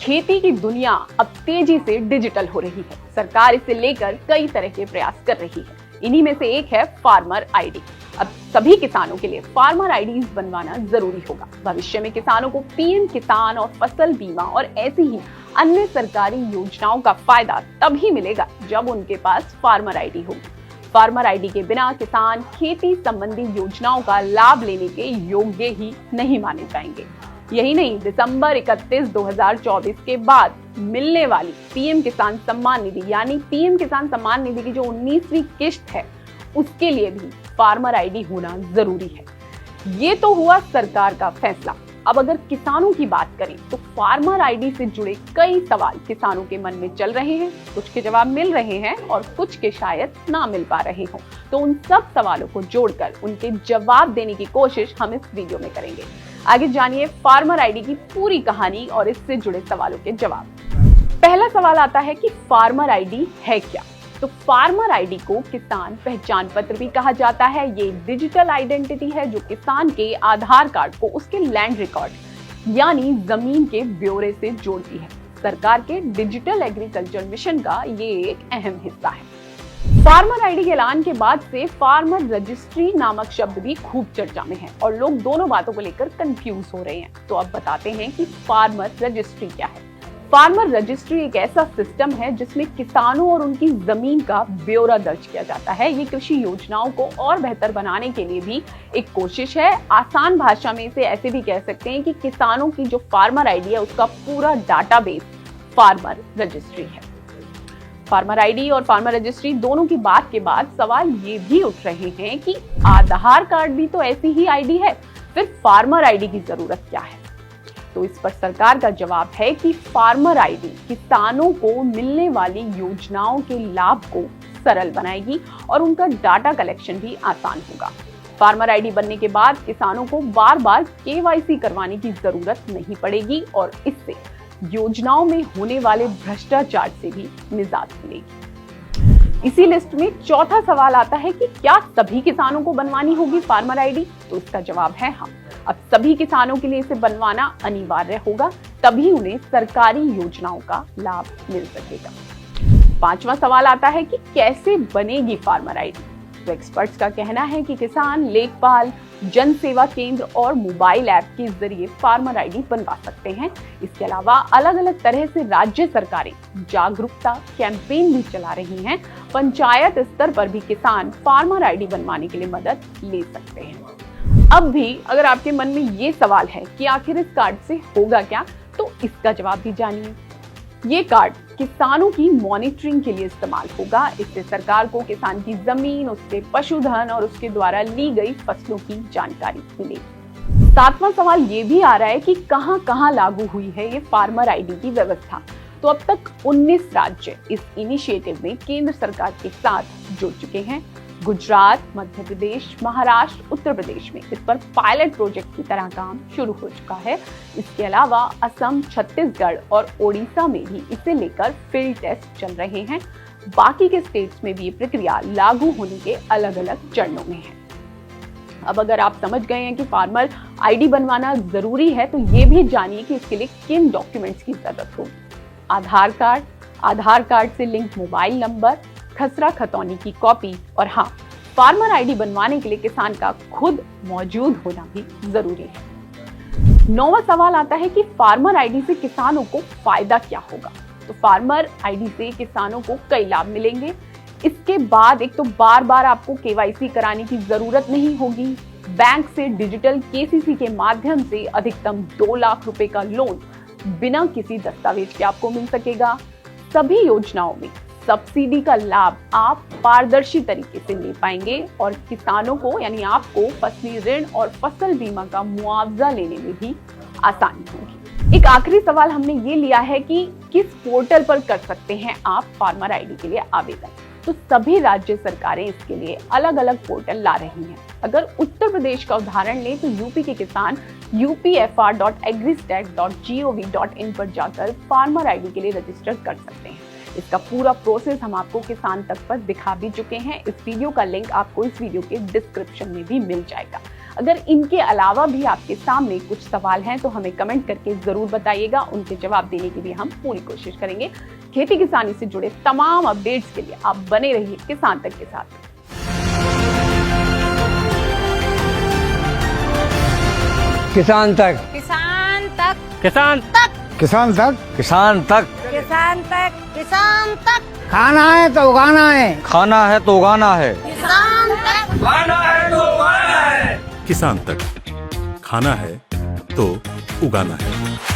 खेती की दुनिया अब तेजी से डिजिटल हो रही है। सरकार इसे लेकर कई तरह के प्रयास कर रही है। इन्हीं में से एक है फार्मर आईडी। अब सभी किसानों के लिए फार्मर आईडी बनवाना जरूरी होगा। भविष्य में किसानों को पीएम किसान और फसल बीमा और ऐसी ही अन्य सरकारी योजनाओं का फायदा तभी मिलेगा जब उनके पास फार्मर आईडी होगी। फार्मर आईडी के बिना किसान खेती संबंधी योजनाओं का लाभ लेने के योग्य ही नहीं माने जाएंगे। यही नहीं, दिसंबर 31, 2024 के बाद मिलने वाली पीएम किसान सम्मान निधि यानी पीएम किसान सम्मान निधि की जो 19वीं किश्त है, उसके लिए भी फार्मर आईडी होना जरूरी है। ये तो हुआ सरकार का फैसला। अब अगर किसानों की बात करें तो फार्मर आईडी से जुड़े कई सवाल किसानों के मन में चल रहे हैं। कुछ के जवाब मिल रहे हैं और कुछ के शायद ना मिल पा रहे हों। तो उन सब सवालों को जोड़कर उनके जवाब देने की कोशिश हम इस वीडियो में करेंगे। आगे जानिए फार्मर आईडी की पूरी कहानी और इससे जुड़े सवालों के जवाब। पहला सवाल आता है कि फार्मर आईडी है क्या? तो फार्मर आईडी को किसान पहचान पत्र भी कहा जाता है। ये डिजिटल आइडेंटिटी है जो किसान के आधार कार्ड को उसके लैंड रिकॉर्ड यानी जमीन के ब्यौरे से जोड़ती है। सरकार के डिजिटल एग्रीकल्चर मिशन का ये एक अहम हिस्सा है। फार्मर आईडी के ऐलान के बाद से फार्मर रजिस्ट्री नामक शब्द भी खूब चर्चा में है और लोग दोनों बातों को लेकर कंफ्यूज हो रहे हैं। तो अब बताते हैं कि फार्मर रजिस्ट्री क्या है। फार्मर रजिस्ट्री एक ऐसा सिस्टम है जिसमें किसानों और उनकी जमीन का ब्यौरा दर्ज किया जाता है। ये कृषि योजनाओं को और बेहतर बनाने के लिए भी एक कोशिश है। आसान भाषा में इसे ऐसे भी कह सकते हैं कि किसानों की जो फार्मर आईडी है उसका पूरा डाटाबेस फार्मर रजिस्ट्री है। फार्मर आईडी और फार्मर रजिस्ट्री दोनों की बात के बाद सवाल ये भी उठ रहे हैं कि आधार कार्ड भी तो ऐसी ही आईडी है, फिर फार्मर आईडी की जरूरत क्या है? तो इस पर सरकार का जवाब है कि फार्मर आईडी किसानों को मिलने वाली योजनाओं के लाभ को सरल बनाएगी और उनका डाटा कलेक्शन भी आसान होगा। फार्मर आईडी बनने के बाद किसानों को बार बार केवाईसी करवाने की जरूरत नहीं पड़ेगी और इससे योजनाओं में होने वाले भ्रष्टाचार से भी निजात मिलेगी। इसी लिस्ट में चौथा सवाल आता है कि क्या सभी किसानों को बनवानी होगी फार्मर आईडी? तो इसका जवाब है हाँ। अब सभी किसानों के लिए इसे बनवाना अनिवार्य होगा, तभी उन्हें सरकारी योजनाओं का लाभ मिल सकेगा। पांचवा सवाल आता है कि कैसे बनेगी फार्मर आईडी? तो एक्सपर्ट्स का कहना है कि किसान लेखपाल, जन सेवा केंद्र और मोबाइल ऐप के जरिए फार्मर आईडी बनवा सकते हैं। इसके अलावा अलग अलग तरह से राज्य सरकारें जागरूकता कैंपेन भी चला रही हैं। पंचायत स्तर पर भी किसान फार्मर आईडी बनवाने के लिए मदद ले सकते हैं। अब भी अगर आपके मन में ये सवाल है कि आखिर इस कार्ड से होगा क्या, तो इसका जवाब भी जानिए। ये कार्ड किसानों की मॉनिटरिंग के लिए इस्तेमाल होगा। इससे सरकार को किसान की जमीन, उसके पशुधन और उसके द्वारा ली गई फसलों की जानकारी मिलेगी। सातवां सवाल ये भी आ रहा है कि कहां कहां लागू हुई है ये फार्मर आईडी की व्यवस्था। तो अब तक 19 राज्य इस इनिशिएटिव में केंद्र सरकार के साथ जुड़ चुके हैं। गुजरात, मध्य प्रदेश, महाराष्ट्र, उत्तर प्रदेश में इस पर पायलट प्रोजेक्ट की तरह काम शुरू हो चुका है। इसके अलावा असम, छत्तीसगढ़ और ओडिशा में भी इसे लेकर फील्ड टेस्ट चल रहे हैं। बाकी के स्टेट्स में भी ये प्रक्रिया लागू होने के अलग अलग चरणों में है। अब अगर आप समझ गए हैं कि फार्मर आईडी बनवाना जरूरी है, तो ये भी जानिए कि इसके लिए किन डॉक्यूमेंट्स की जरूरत होगी। आधार कार्ड से लिंक मोबाइल नंबर, खसरा खतौनी की कॉपी और हाँ, फार्मर आईडी बनवाने के लिए किसान का खुद मौजूद होना भी जरूरी है। 9वां सवाल आता है कि फार्मर आईडी से किसानों को फायदा क्या होगा? तो फार्मर आईडी से किसानों को कई लाभ मिलेंगे। इसके बाद एक तो बार बार आपको केवाईसी कराने की जरूरत नहीं होगी। बैंक से डिजिटल केसीसी के माध्यम से अधिकतम 2 लाख रुपए का लोन बिना किसी दस्तावेज के आपको मिल सकेगा। सभी योजनाओं में सब्सिडी का लाभ आप पारदर्शी तरीके से ले पाएंगे और किसानों को यानी आपको फसली ऋण और फसल बीमा का मुआवजा लेने में भी आसानी होगी। एक आखिरी सवाल हमने ये लिया है कि किस पोर्टल पर कर सकते हैं आप फार्मर आईडी के लिए आवेदन? तो सभी राज्य सरकारें इसके लिए अलग अलग पोर्टल ला रही हैं। अगर उत्तर प्रदेश का उदाहरण लें तो यूपी के किसान upfr.agristat.gov.in पर जाकर फार्मर आईडी के लिए रजिस्टर कर सकते हैं। इसका पूरा प्रोसेस हम आपको किसान तक पर दिखा भी चुके हैं। इस वीडियो का लिंक आपको इस वीडियो के डिस्क्रिप्शन में भी मिल जाएगा। अगर इनके अलावा भी आपके सामने कुछ सवाल हैं तो हमें कमेंट करके जरूर बताइएगा, उनके जवाब देने की भी हम पूरी कोशिश करेंगे। खेती किसानी से जुड़े तमाम अपडेट्स के लिए आप बने रहिए किसान तक के साथ। किसान तक, किसान तक, किसान तक, किसान तक, किसान तक, किसान तक, किसान तक, खाना है तो उगाना है, खाना है तो उगाना है, किसान तक, खाना है तो उगाना है। किसान तक, खाना है तो उगाना है।